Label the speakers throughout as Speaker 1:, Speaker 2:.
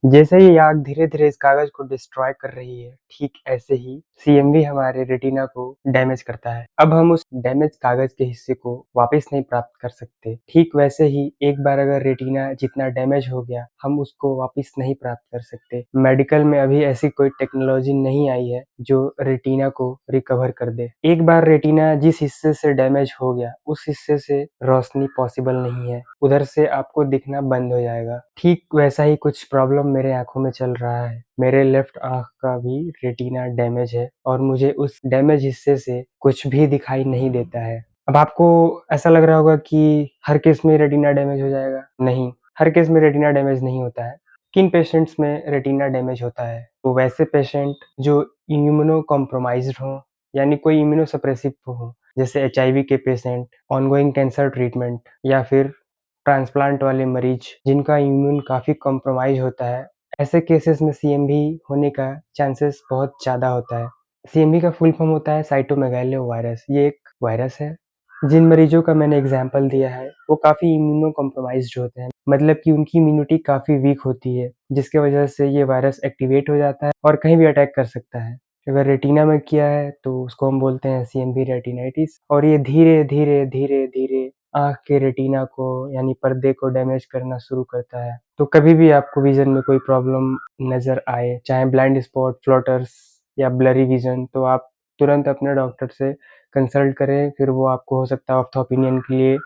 Speaker 1: जैसे ही आग धीरे-धीरे इस कागज को डिस्ट्रॉय कर रही है, ठीक ऐसे ही सीएमवी हमारे रेटिना को डैमेज करता है। अब हम उस डैमेज कागज के हिस्से को वापस नहीं प्राप्त कर सकते। ठीक वैसे ही एक बार अगर रेटिना जितना डैमेज हो गया, हम उसको वापस नहीं प्राप्त कर सकते। मेडिकल में अभी ऐसी कोई टेक्नोलॉजी नहीं आई है जो रेटिना को रिकवर कर दे। एक बार रेटिना जिस हिस्से से डैमेज हो गया, उस हिस्से से रोशनी पॉसिबल नहीं है। उधर से आपको दिखना बंद हो जाएगा। ठीक वैसा ही कुछ प्रॉब्लम मेरे आँखों में चल रहा है। मेरे लेफ्ट आँख का भी रेटिना डैमेज है और मुझे उस डैमेज हिस्से से कुछ भी दिखाई नहीं देता है। अब आपको ऐसा लग रहा होगा कि हर केस में रेटिना डैमेज हो जाएगा। नहीं, हर केस में रेटिना डैमेज नहीं होता है। किन पेशेंट्स में रेटिना डैमेज होता है? तो वैसे पेशेंट जो इम्यूनो कॉम्प्रोमाइज़्ड हों, यानी कोई इम्यूनो सप्रेसिव हो, जैसे एचआईवी के पेशेंट, ऑनगोइंग कैंसर ट्रीटमेंट या फिर ट्रांसप्लांट वाले मरीज जिनका इम्यून काफ़ी कॉम्प्रोमाइज़ होता है, ऐसे केसेस में सीएमवी होने का चांसेस बहुत ज़्यादा होता है। सीएमवी का फुल फॉर्म होता है साइटोमेगालो वायरस। ये एक वायरस है। जिन मरीजों का मैंने एग्ज़ाम्पल दिया है, वो काफ़ी इम्यूनो कॉम्प्रोमाइज़्ड होते हैं। मतलब कि उनकी इम्यूनिटी काफ़ी वीक होती है, जिसकी वजह से ये वायरस एक्टिवेट हो जाता है और कहीं भी अटैक कर सकता है। अगर रेटिना में किया है, तो उसको हम बोलते हैं सीएमवी रेटिनाइटिस और ये धीरे-धीरे, धीरे-धीरे आँख के रेटिना को यानी पर्दे को डैमेज करना शुरू करता है। तो कभी भी आपको विज़न में कोई प्रॉब्लम नज़र आए, चाहे ब्लाइंड स्पॉट, फ्लोटर्स या ब्लरी विज़न, तो आप तुरंत अपने डॉक्टर से कंसल्ट करें, फिर वो आपको हो सकता है ऑप्थो ओपिनियन के लिए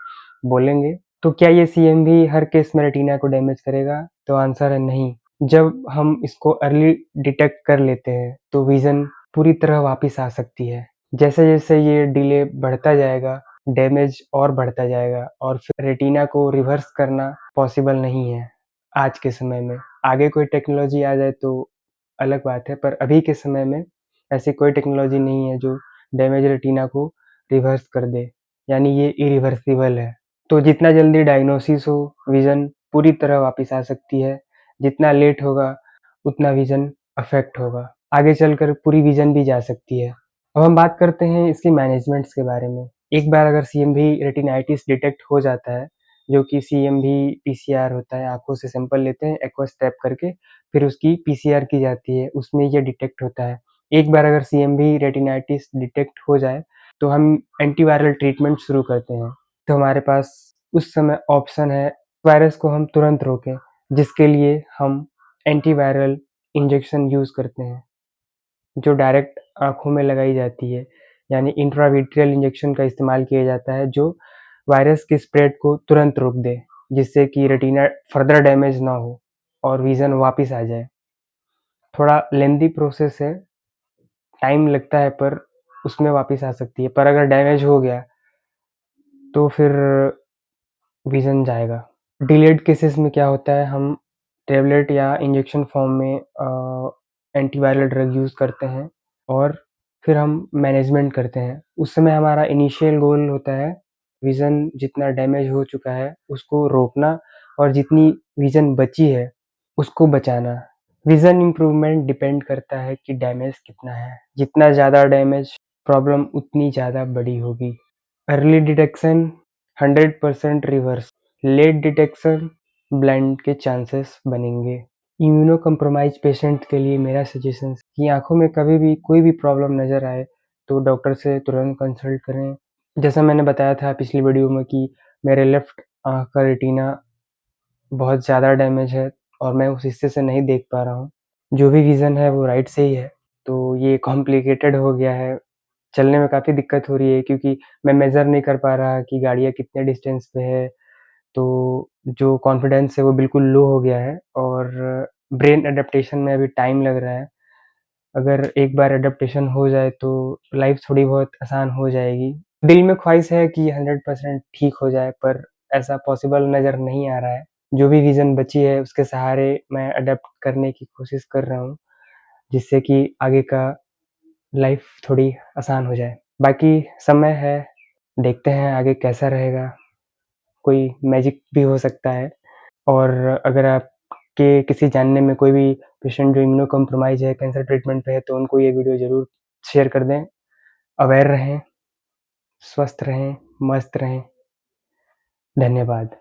Speaker 1: बोलेंगे। तो क्या ये सीएमवी हर केस में रेटिना को डैमेज करेगा? तो आंसर है नहीं। जब हम इसको अर्ली डिटेक्ट कर लेते हैं, तो विज़न पूरी तरह वापस आ सकती है। जैसे-जैसे ये डिले बढ़ता जाएगा, डैमेज और बढ़ता जाएगा और फिर रेटिना को रिवर्स करना पॉसिबल नहीं है आज के समय में। आगे कोई टेक्नोलॉजी आ जाए तो अलग बात है, पर अभी के समय में ऐसी कोई टेक्नोलॉजी नहीं है जो डैमेज रेटिना को रिवर्स कर दे, यानी ये इरिवर्सिबल है। तो जितना जल्दी डायग्नोसिस हो, विज़न पूरी तरह वापस आ सकती है। जितना लेट होगा, उतना विज़न अफ़ेक्ट होगा। आगे चलकर पूरी विज़न भी जा सकती है। अब हम बात करते हैं इसके मैनेजमेंट्स के बारे में। एक बार अगर सीएमवी रेटिनाइटिस डिटेक्ट हो जाता है, जो कि सीएमवी पीसीआर होता है, आँखों से सैंपल लेते हैं एक्वस टैप करके, फिर उसकी पीसीआर की जाती है, उसमें ये डिटेक्ट होता है। एक बार अगर सीएमवी रेटिनाइटिस डिटेक्ट हो जाए, तो हम एंटीवायरल ट्रीटमेंट शुरू करते हैं। तो हमारे पास उस समय ऑप्शन है, वायरस को हम तुरंत रोकें, जिसके लिए हम एंटीवायरल इंजेक्शन यूज़ करते हैं, जो डायरेक्ट आँखों में लगाई जाती है, यानी इंट्राविट्रियल इंजेक्शन का इस्तेमाल किया जाता है, जो वायरस के स्प्रेड को तुरंत रोक दे, जिससे कि रेटिना फर्दर डैमेज ना हो और विज़न वापस आ जाए। थोड़ा लेंदी प्रोसेस है, टाइम लगता है पर उसमें वापस आ सकती है, पर अगर डैमेज हो गया, तो फिर विज़न जाएगा। डिलेड केसेस में क्या होता है, हम टैबलेट या इंजेक्शन फॉर्म में एंटीवायरल ड्रग यूज़ करते हैं और फिर हम मैनेजमेंट करते हैं। उस समय हमारा इनिशियल गोल होता है विज़न जितना डैमेज हो चुका है उसको रोकना और जितनी विज़न बची है उसको बचाना। विज़न इम्प्रूवमेंट डिपेंड करता है कि डैमेज कितना है। जितना ज़्यादा डैमेज, प्रॉब्लम उतनी ज़्यादा बड़ी होगी। Early detection 100% reverse, late detection blind के चांसेस बनेंगे। इम्यूनो कॉम्प्रोमाइज़ पेशेंट के लिए मेरा सजेशन कि आँखों में कभी भी कोई भी प्रॉब्लम नज़र आए तो डॉक्टर से तुरंत कंसल्ट करें। जैसा मैंने बताया था पिछली वीडियो में कि मेरे लेफ्ट आँख का रेटिना बहुत ज़्यादा डैमेज है और मैं उस हिस्से से नहीं देख पा रहा हूँ। जो भी विज़न है वो राइट से ही है, तो ये कॉम्प्लिकेटेड हो गया है। चलने में काफ़ी दिक्कत हो रही है क्योंकि मैं मेज़र नहीं कर पा रहा कि गाड़ियाँ कितने डिस्टेंस पे है, तो जो कॉन्फिडेंस है वो बिल्कुल लो हो गया है और ब्रेन एडप्टेशन में अभी टाइम लग रहा है। अगर एक बार एडप्टेशन हो जाए तो लाइफ़ थोड़ी बहुत आसान हो जाएगी। दिल में ख्वाहिश है कि 100% ठीक हो जाए, पर ऐसा पॉसिबल नज़र नहीं आ रहा है। जो भी विज़न बची है उसके सहारे मैं अडॉप्ट करने की कोशिश कर रहा हूँ, जिससे कि आगे का लाइफ़ थोड़ी आसान हो जाए। बाकी समय है, देखते हैं आगे कैसा रहेगा, कोई मैजिक भी हो सकता है। और अगर आपके किसी जानने में कोई भी पेशेंट जो इम्यूनो कॉम्प्रोमाइज़ है, कैंसर ट्रीटमेंट पे है, तो उनको ये वीडियो ज़रूर शेयर कर दें। अवेयर रहें, स्वस्थ रहें, मस्त रहें। धन्यवाद।